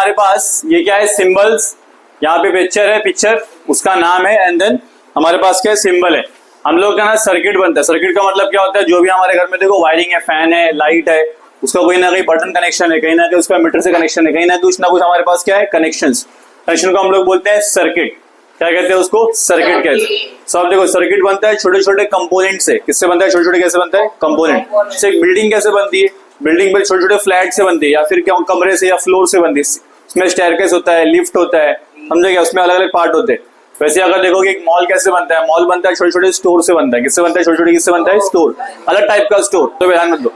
हमारे पास ये क्या है, सिंबल्स, यहाँ पे पिक्चर है, पिक्चर उसका नाम है, एंड देन हमारे पास क्या है, सिंबल है। हम लोग का ना सर्किट बनता है। सर्किट का मतलब क्या होता है, जो भी हमारे घर में देखो वायरिंग है, फैन है, लाइट है, उसका कोई ना कोई बटन कनेक्शन है, कहीं ना कहीं उसका मीटर से कनेक्शन है, कहीं ना कुछ हमारे पास क्या है, कनेक्शंस। कनेक्शन को हम लोग बोलते हैं सर्किट। क्या कहते हैं उसको, सर्किट कहते हैं। सब देखो सर्किट बनता है छोटे छोटे कंपोनेंट से। किससे बनता है, छोटे छोटे कैसे बनता है, कंपोनेंट से। एक बिल्डिंग कैसे बनती है, बिल्डिंग पर छोटे छोटे फ्लैट से बनती है, या फिर क्या कमरे से या फ्लोर से बनती है। उसमें स्टेयरकेस होता है, लिफ्ट होता है, समझे क्या, उसमें अलग अलग पार्ट होते हैं। वैसे अगर देखोगे एक मॉल कैसे बनता है, मॉल बनता है छोटे छोटे स्टोर से बनता है। किससे बनता है, छोटे छोटे किससे बनता है, स्टोर, अलग टाइप का स्टोर। तो ध्यान मत दो।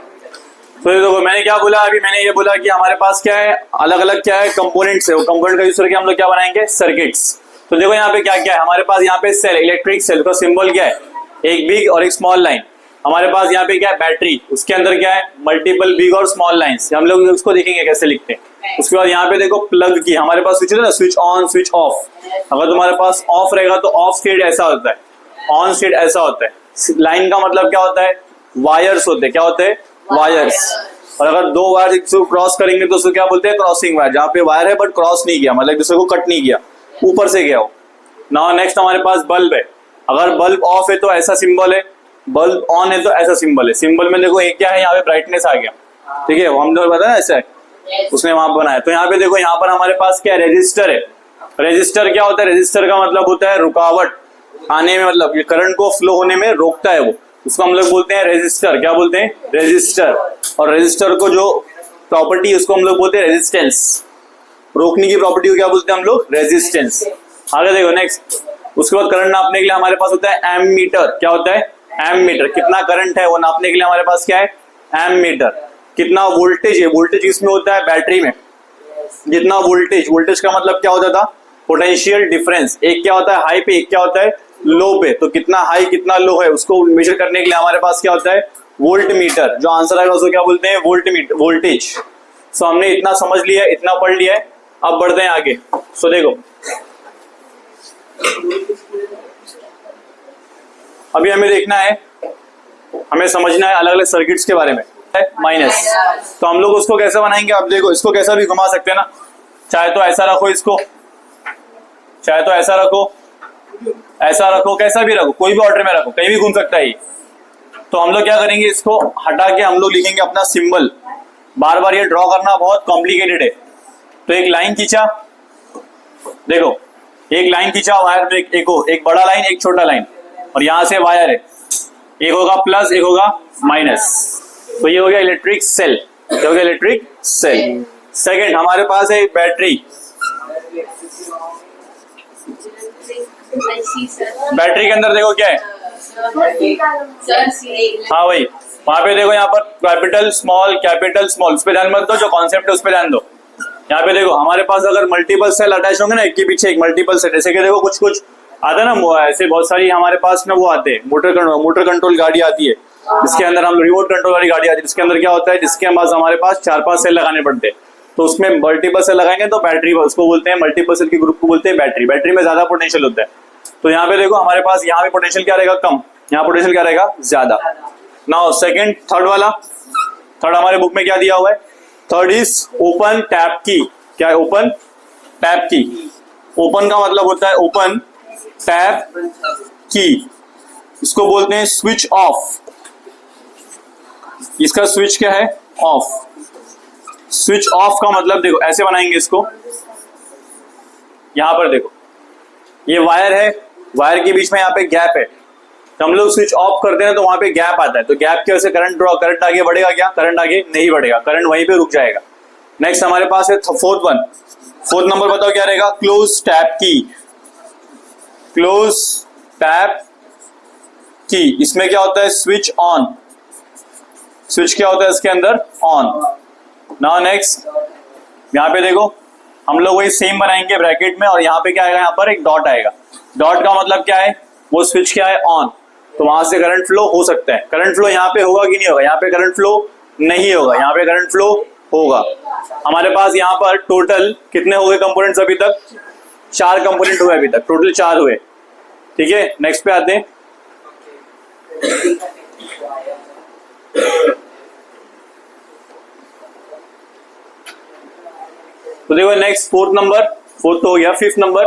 तो ये देखो मैंने क्या बोला अभी, मैंने ये बोला कि हमारे पास क्या है, अलग अलग क्या है, कंपोनेंट्स है। वो कंपोनेंट का यूज करके हम लोग क्या बनाएंगे, सर्किट्स। तो देखो यहाँ पे क्या क्या है हमारे पास, यहाँ पे सेल, इलेक्ट्रिक सेल का सिंबल क्या है, एक बिग और एक स्मॉल लाइन। हमारे पास यहाँ पे क्या है, बैटरी, उसके अंदर क्या है, मल्टीपल बिग और स्मॉल लाइंस। हम लोग उसको देखेंगे कैसे लिखते हैं। उसके बाद यहाँ पे देखो प्लग की, हमारे पास स्विच है ना, स्विच ऑन स्विच ऑफ। अगर तुम्हारे पास ऑफ रहेगा तो ऑफ स्टेट ऐसा होता है, ऑन स्टेट ऐसा होता है। लाइन का मतलब क्या होता है, वायर्स होते हैं। क्या होते हैं, वायर्स। और अगर दो वायर क्रॉस करेंगे तो उसको क्या बोलते हैं, क्रॉसिंग वायर। जहाँ पे वायर है बट क्रॉस नहीं किया, मतलब दूसरे को कट नहीं किया, ऊपर से गया हो। नाउ नेक्स्ट हमारे पास बल्ब है। अगर बल्ब ऑफ है तो ऐसा सिंबल है, बल्ब ऑन है तो ऐसा सिंबल है। सिंबल में देखो एक क्या है, यहाँ पे ब्राइटनेस आ गया, ठीक है, हम लोग बताया ऐसा है, उसने वहां बनाया। तो यहाँ पे देखो, यहाँ पर हमारे पास क्या है, रेजिस्टर है। रेजिस्टर क्या होता है, रेजिस्टर का मतलब होता है रुकावट आने में, मतलब ये करंट को फ्लो होने में रोकता है वो, उसको हम लोग बोलते हैं रेजिस्टर। क्या बोलते हैं, रेजिस्टर। और रेजिस्टर को जो प्रॉपर्टी उसको हम लोग बोलते हैं रेजिस्टेंस। रोकने की प्रॉपर्टी को क्या बोलते हैं हम लोग, रेजिस्टेंस। आगे देखो नेक्स्ट, उसके बाद करंट नापने के लिए हमारे पास होता है एमीटर। क्या होता है, एमीटर। कितना करंट है वो नापने के लिए हमारे पास क्या है, एमीटर। कितना वोल्टेज है, वोल्टेज किसमें होता है, बैटरी में। जितना वोल्टेज, वोल्टेज का मतलब क्या होता था, पोटेंशियल डिफरेंस। एक क्या होता है हाई पे, एक क्या होता है लो पे। तो कितना हाई कितना लो है उसको मेजर करने के लिए हमारे पास क्या होता है, वोल्ट मीटर। जो आंसर आएगा उसको क्या बोलते हैं, वोल्ट मीटर, वोल्टेज। सो हमने इतना समझ लिया है, इतना पढ़ लिया है। अब बढ़ते हैं आगे। सो देखो अभी हमें देखना है, हमें समझना है अलग अलग सर्किट्स के बारे में। माइनस, तो हम लोग उसको कैसे बनाएंगे। अब देखो इसको कैसा भी घुमा सकते हैं ना, चाहे तो ऐसा रखो इसको, चाहे तो ऐसा रखो, ऐसा रखो, कैसा भी रखो, कोई भी ऑर्डर में रखो, कहीं भी घूम सकता है ये। तो हम लोग क्या करेंगे, इसको हटा के हम लोग लिखेंगे अपना सिंबल। बार बार ये ड्रॉ करना बहुत कॉम्प्लिकेटेड है। तो एक लाइन खींचा, देखो एक लाइन खींचा वायर में, एक बड़ा लाइन एक छोटा लाइन, और यहां से वायर है, एक होगा प्लस एक होगा माइनस। तो ये हो गया इलेक्ट्रिक सेल। क्या हो गया, इलेक्ट्रिक सेल। सेकंड हमारे पास है बैटरी। बैटरी के अंदर देखो क्या है, हाँ भाई, वहां पे देखो, यहाँ पर कैपिटल स्मॉल, उस पर ध्यान मत दो, जो कॉन्सेप्ट है उस पर ध्यान दो। यहाँ पे देखो हमारे पास अगर मल्टीपल सेल अटैच होंगे ना, एक के पीछे एक मल्टीपल सेल, जैसे कि देखो कुछ कुछ आता है ना, ऐसे बहुत सारी हमारे पास ना वो आते हैं, मोटर कंट्रोल गाड़ी आती है, जिसके अंदर हम रिमोट कंट्रोल वाली गाड़ी आती है, जिसके अंदर क्या होता है, जिसके पास हमारे पास 4-5 सेल लगाने पड़ते हैं। तो उसमें मल्टीपल सेल लगाएंगे तो बैटरी, उसको बोलते हैं मल्टीपल सेल के ग्रुप को बोलते हैं बैटरी। बैटरी में ज्यादा पोटेंशियल होता है। तो यहाँ पे देखो हमारे पास यहाँ पे पोटेंशियल क्या रहेगा, कम, यहाँ पोटेंशियल क्या रहेगा, ज्यादा। नाउ सेकंड, थर्ड वाला, थर्ड हमारे बुक में क्या दिया हुआ है, थर्ड इज ओपन टैप की। क्या है, ओपन टैप की। ओपन का मतलब होता है ओपन टैप की, इसको बोलते हैं स्विच ऑफ। इसका स्विच क्या है, ऑफ। स्विच ऑफ का मतलब देखो ऐसे बनाएंगे इसको, यहां पर देखो ये वायर है, वायर के बीच में यहाँ पे गैप है। तो हम लोग स्विच ऑफ करते हैं तो वहां पे गैप आता है, तो गैप की वजह से करंट आगे बढ़ेगा क्या, करंट आगे नहीं बढ़ेगा, करंट वहीं पे रुक जाएगा। नेक्स्ट हमारे पास है फोर्थ नंबर बताओ क्या रहेगा, क्लोज टैप की। क्लोज टैप की, इसमें क्या होता है, स्विच ऑन। स्विच क्या होता है इसके अंदर, ऑन। नाउ नेक्स्ट यहाँ पे देखो हम लोग वही सेम बनाएंगे ब्रैकेट में, और यहाँ पे क्या आएगा, यहाँ पर एक डॉट आएगा। डॉट का मतलब क्या है, वो स्विच क्या है, ऑन। तो वहां से करंट फ्लो हो सकता है। करंट फ्लो यहाँ पे होगा कि नहीं होगा, यहाँ पे करंट फ्लो नहीं होगा, यहाँ पे करंट फ्लो होगा। हमारे पास यहाँ पर टोटल कितने हो गए कंपोनेंट्स अभी तक, 4 कंपोनेंट हुए अभी तक, टोटल 4 हुए। ठीक है, नेक्स्ट पे आते हैं। तो देखो नेक्स्ट फोर्थ तो हो गया। फिफ्थ नंबर,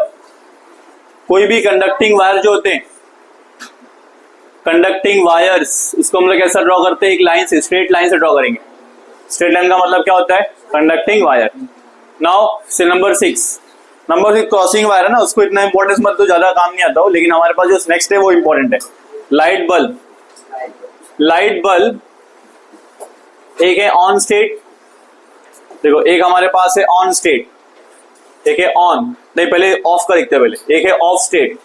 कोई भी कंडक्टिंग वायर जो होते हैं, कंडक्टिंग वायर्स, उसको हम लोग कैसा ड्रॉ करते हैं, एक लाइन से, स्ट्रेट लाइन से ड्रॉ करेंगे। स्ट्रेट लाइन का मतलब क्या होता है, कंडक्टिंग वायर। नाउ से नंबर 6 क्रॉसिंग वायर है ना, उसको इतना इंपॉर्टेंस मत तो ज्यादा काम नहीं आता हो, लेकिन हमारे पास जो नेक्स्ट है वो इंपॉर्टेंट है। लाइट बल्ब एक है ऑन स्टेट, देखो एक हमारे पास है ऑन स्टेट, एक है ऑन, नहीं पहले ऑफ का लिखते हैं पहले, एक है ऑफ स्टेट।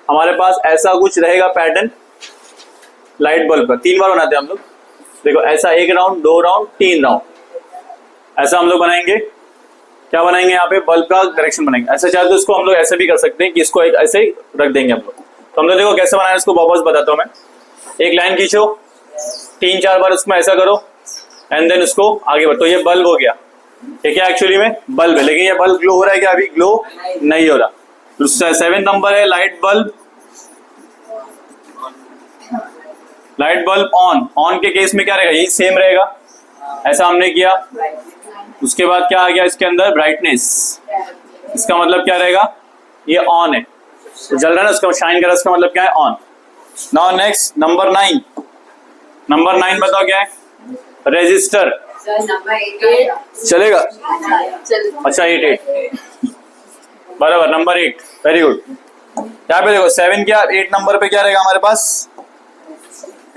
हमारे पास ऐसा कुछ रहेगा पैटर्न लाइट बल्ब का, 3 बार बनाते हैं हम लोग। देखो ऐसा 1 राउंड, 2 राउंड, 3 राउंड, ऐसा हम लोग बनाएंगे। क्या बनाएंगे, यहाँ पे बल्ब का डायरेक्शन बनाएंगे। ऐसा चाहे तो इसको हम लोग ऐसे भी कर सकते हैं कि इसको एक ऐसे ही रख देंगे हम लोग। तो हम लोग देखो कैसे बनाना है इसको, वापस बताता हूँ मैं। एक लाइन खींचो, 3-4 बार उसमें ऐसा करो, एंड देन उसको आगे बढ़ो। तो ये बल्ब हो गया, ये क्या एक्चुअली में बल्ब है, लेकिन ये बल्ब ग्लो हो रहा है क्या, अभी ग्लो नहीं हो रहा। 7 नंबर है लाइट बल्ब ऑन के केस में क्या रहेगा, यही सेम रहेगा, ऐसा हमने किया। उसके बाद क्या आ गया इसके अंदर, ब्राइटनेस, इसका मतलब क्या रहेगा, ये ऑन है, तो जल रहा है ना, उसका शाइन कर रहा है, इसका मतलब क्या है, ऑन। नाउ नेक्स्ट नंबर 9 बताओ क्या है, रेजिस्टर चलेगा, अच्छा 8 बराबर, नंबर 8, वेरी गुड। यहाँ पे देखो 7 क्या, 8 नंबर पे क्या रहेगा हमारे पास,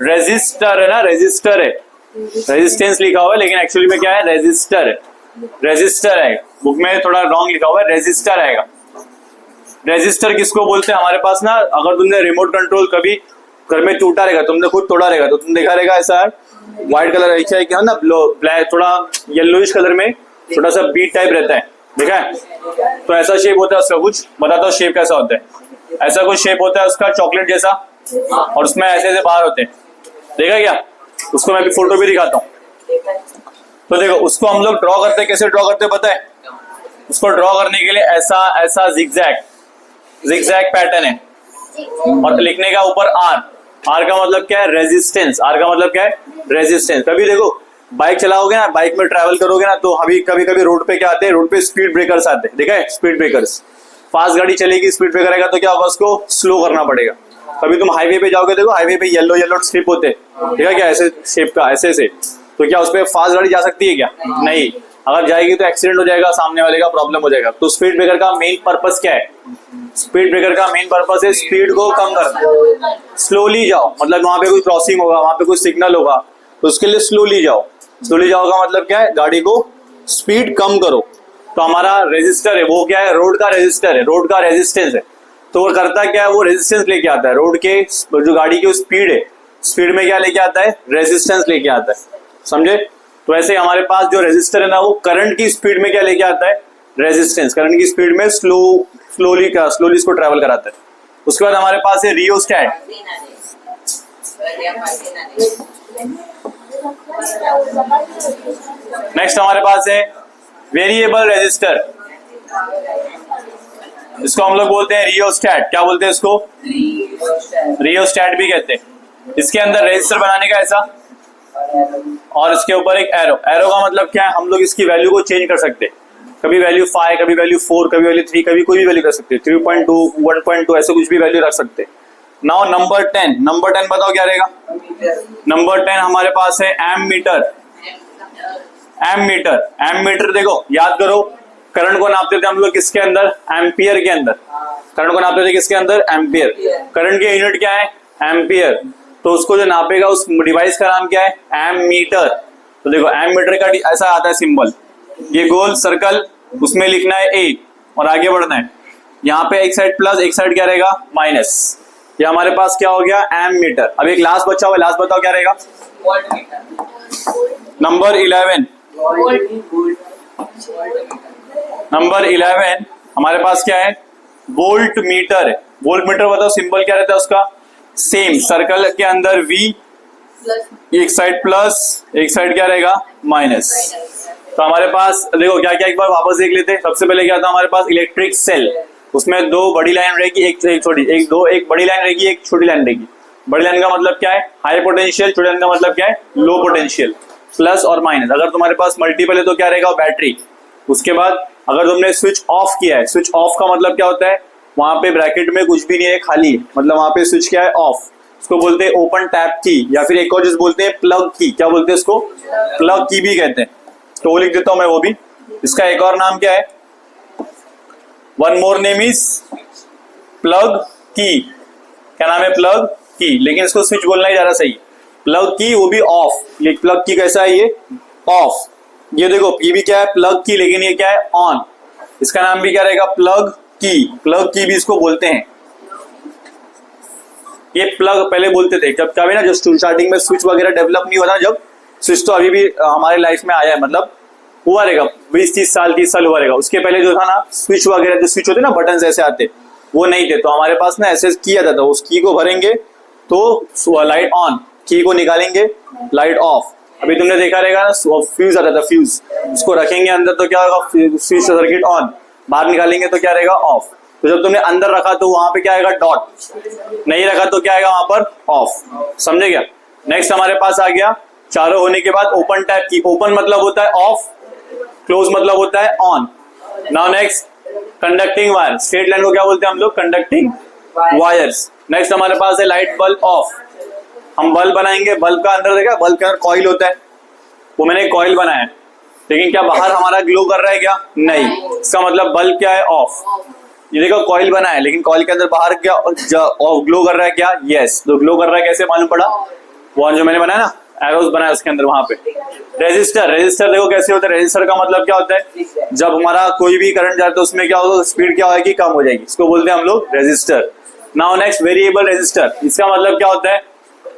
रेजिस्टर है ना, रेजिस्टर है, रेजिस्टेंस लिखा हुआ है लेकिन एक्चुअली में क्या है, रेजिस्टर है, रेजिस्टर आएगा, बुक में थोड़ा रॉन्ग लिखा हुआ है, रेजिस्टर आएगा। रेजिस्टर किसको बोलते हैं, हमारे पास ना, अगर तुमने रिमोट कंट्रोल कभी घर में टूटा रहेगा, तुमने खुद तोड़ा रहेगा, तो तुम देखा रहेगा ऐसा व्हाइट कलर है क्या ना, ब्लैक थोड़ा येलोइश कलर में छोटा सा बीट टाइप रहता है, देखा है, तो ऐसा शेप होता है उसका, कुछ बताता हूँ शेप कैसा होता है। ऐसा कुछ शेप होता है उसका, चॉकलेट जैसा, और उसमें ऐसे ऐसे बाहर होते हैं, देखा क्या, उसको मैं अभी फोटो भी दिखाता हूँ। तो देखो उसको हम लोग ड्रॉ करते हैं, कैसे ड्रॉ करते हैं पता है, उसको ड्रॉ करने के लिए ऐसा जिगजैग पैटर्न है, और लिखने का ऊपर आर का मतलब क्या है, रेजिस्टेंस, आर का मतलब क्या है, रेजिस्टेंस। कभी देखो बाइक चलाओगे ना, बाइक में ट्रैवल करोगे ना, तो कभी रोड पे क्या आते हैं, रोड पे स्पीड ब्रेकर्स आते हैं, देखा है, स्पीड ब्रेकर्स, फास्ट गाड़ी चलेगी, स्पीड ब्रेकर आएगा तो क्या होगा, उसको स्लो करना पड़ेगा। कभी तुम हाईवे पे जाओगे, देखो हाईवे पे येलो स्ट्रिप होते हैं, ठीक है क्या, ऐसे शेप का, ऐसे से, तो क्या उस पर फास्ट गाड़ी जा सकती है क्या, नहीं, अगर जाएगी तो एक्सीडेंट हो जाएगा, सामने वाले का प्रॉब्लम हो जाएगा। तो स्पीड ब्रेकर का मेन पर्पस क्या है, स्पीड ब्रेकर का मेन पर्पस है स्पीड को कम करना, स्लोली जाओ, मतलब वहां पे कोई क्रॉसिंग होगा, वहां पे कोई सिग्नल होगा, तो उसके लिए स्लोली जाओ का मतलब क्या है, गाड़ी को स्पीड कम करो। तो हमारा रेजिस्टर है, वो क्या है, रोड का रेजिस्टर है, रोड का रेजिस्टेंस है, तो वो करता क्या है, वो रेजिस्टेंस लेके आता है, रोड के जो गाड़ी की स्पीड है, स्पीड में क्या लेके आता है, रेजिस्टेंस लेके आता है, समझे। तो ऐसे हमारे पास जो रेजिस्टर है ना, वो करंट की स्पीड में क्या लेके आता है, रेजिस्टेंस, करंट की स्पीड में स्लोली इसको ट्रैवल कराता है। उसके बाद हमारे पास है रियोस्टैट, नेक्स्ट हमारे पास है वेरिएबल रेजिस्टर, इसको हम लोग बोलते हैं रियोस्टैट, क्या बोलते हैं इसको, रियोस्टैट भी कहते हैं। इसके अंदर रेजिस्टर बनाने का ऐसा, और इसके ऊपर एक एरो का मतलब क्या है, हम लोग इसकी वैल्यू को चेंज कर सकते हैं, कभी वैल्यू 5, कभी वैल्यू 4, कभी वैल्यू 3, कभी कोई भी वैल्यू रख सकते हैं, 3.2, 1.2, ऐसे कुछ भी वैल्यू रख सकते हैं। नाउ नंबर 10 बताओ क्या रहेगा, नंबर 10 हमारे पास है एमीटर। देखो याद करो, करंट को नापते थे हम लोग किसके अंदर, एम्पियर के अंदर, करंट को नापते थे किसके अंदर, एम्पियर, करंट की यूनिट क्या है, एम्पियर, तो उसको जो नापेगा उस डिवाइस का नाम क्या है, एमीटर। तो देखो एमीटर का ऐसा आता है सिंबल, ये गोल सर्कल, उसमें लिखना है ए और आगे बढ़ना है, यहाँ पे एक साइड प्लस, एक साइड क्या रहेगा, माइनस, ये हमारे पास क्या हो गया, एमीटर। अब एक लास्ट बचा हुआ, लास्ट बताओ क्या रहेगा, नंबर 11 हमारे पास क्या है, वोल्ट मीटर है। वोल्ट मीटर बताओ सिंबल क्या रहता है उसका, सेम, सर्कल के अंदर V, एक साइड प्लस, एक साइड क्या रहेगा, माइनस। तो हमारे पास देखो क्या क्या, एक बार वापस देख लेते हैं। सबसे पहले क्या था हमारे पास, इलेक्ट्रिक सेल, उसमें 2 बड़ी लाइन रहेगी, एक छोटी, एक बड़ी लाइन रहेगी, एक छोटी लाइन रहेगी। बड़ी लाइन का मतलब क्या है, हाई पोटेंशियल, छोटी लाइन का मतलब क्या है, लो पोटेंशियल, प्लस और माइनस। अगर तुम्हारे पास मल्टीपल है तो क्या रहेगा, बैटरी, उसके बाद अगर तुमने स्विच ऑफ किया है, स्विच ऑफ का मतलब क्या होता है, वहां पे ब्रैकेट में कुछ भी नहीं है, खाली है, मतलब वहां पे स्विच क्या है, ऑफ। इसको बोलते हैं ओपन टैप की, या फिर एक और चीज बोलते हैं प्लग की। क्या बोलते हैं इसको? प्लग की भी कहते हैं। तो वो लिख देता हूं मैं वो भी। इसका एक और नाम क्या है? One more name is plug की। क्या नाम है? प्लग की। लेकिन इसको स्विच बोलना ही ज्यादा सही है। प्लग की, वो भी ऑफ। ये प्लग की कैसा है? ये ऑफ। ये देखो, ये भी क्या है? प्लग की, लेकिन ये क्या है? ऑन। इसका नाम भी क्या रहेगा? प्लग की। प्लग की भी इसको बोलते हैं। ये प्लग पहले बोलते थे जब कभी ना, जब स्टार्टिंग में स्विच वगैरह डेवलप नहीं हुआ था, जब स्विच तो अभी भी हमारे लाइफ में आया है, मतलब हुआ रहेगा 20-30 साल 30 साल हुआ रहेगा। उसके पहले जो था ना, स्विच वगैरह जो स्विच होते ना, बटन ऐसे आते, वो नहीं थे। तो हमारे पास ना ऐसे किया जाता, उस की को भरेंगे तो लाइट ऑन, की को निकालेंगे लाइट ऑफ। अभी तुमने देखा रहेगा ना, फ्यूज आता था, फ्यूज, उसको रखेंगे अंदर तो क्या होगा? स्विच सर्किट ऑन, बाहर निकालेंगे तो क्या रहेगा? ऑफ। तो जब तुमने अंदर रखा तो वहां पे क्या आएगा? डॉट। नहीं रखा तो क्या आएगा वहां पर? ऑफ। समझे क्या? नेक्स्ट हमारे पास आ गया, चारों होने के बाद ओपन टैप की। ओपन मतलब होता है ऑफ, क्लोज मतलब होता है on. Now next, conducting wire. Straight line को क्या बोलते हैं हम लोग? Conducting wires. नेक्स्ट हमारे पास है लाइट बल्ब ऑफ। हम बल्ब बनाएंगे, बल्ब का अंदर देखा, बल्ब के अंदर कॉइल होता है, वो मैंने कॉइल बनाया, लेकिन क्या बाहर हमारा ग्लो कर रहा है क्या? नहीं। इसका मतलब बल्ब क्या है? ऑफ। ये देखो, कॉइल बना है, लेकिन कॉइल के अंदर बाहर क्या ग्लो कर रहा है क्या? यस। तो ग्लो कर रहा है कैसे मालूम पड़ा? वो जो मैंने बनाया ना, एरोज बनाया उसके अंदर, वहां पे। रेजिस्टर, रेजिस्टर देखो कैसे होता है। रेजिस्टर का मतलब क्या होता है? जब हमारा कोई भी करंट जाता है उसमें क्या होगा? स्पीड क्या होगी? कम हो जाएगी। इसको बोलते हैं हम लोग register. Now next, variable register. इसका मतलब क्या होता है?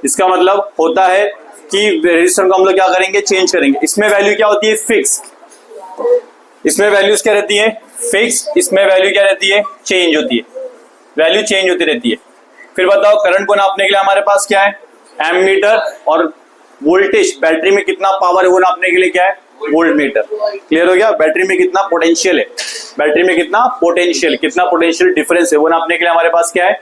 इसका मतलब होता है कि रेजिस्टर को हम लोग क्या करेंगे? चेंज करेंगे। इसमें वैल्यू क्या होती है? फिक्स। इसमें वैल्यूज क्या रहती है? फिक्स। इसमें वैल्यू क्या रहती है? चेंज होती है। वैल्यू चेंज होती रहती है। फिर बताओ, करंट को नापने के लिए हमारे पास क्या है? एमीटर। और वोल्टेज, बैटरी में कितना पावर है वो नापने के लिए क्या है? Volt meter. क्लियर हो गया? बैटरी में कितना पोटेंशियल है, बैटरी में कितना पोटेंशियल, कितना पोटेंशियल डिफरेंस है, वो नापने के लिए हमारे पास क्या है?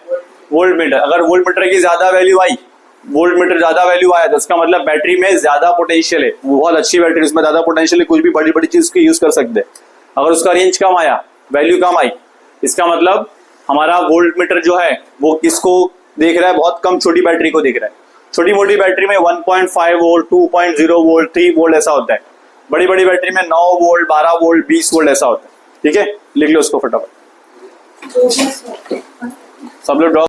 Volt meter. अगर वोल्ट मीटर की ज्यादा वैल्यू आई, वोल्ट मीटर ज्यादा वैल्यू आया, तो इसका मतलब बैटरी में ज्यादा पोटेंशियल है, बहुत अच्छी बैटरी, उसमें ज्यादा पोटेंशियल है, कुछ भी बड़ी बड़ी चीज को यूज कर सकते हैं। अगर उसका रेंज कम आया, वैल्यू कम आई, इसका मतलब हमारा वोल्ट मीटर जो है वो किसको देख रहा है? बहुत कम छोटी बैटरी को देख रहा है। छोटी मोटी बैटरी में 1.5 वोल्ट, 2.0 वोल्ट, 3 वोल्ट ऐसा होता है। बड़ी बड़ी बैटरी में 9 वोल्ट, 12 वोल्ट, 20 वोल्ट ऐसा होता है। ठीक है, लिख लो उसको फटाफट, सब लोग ड्रॉ।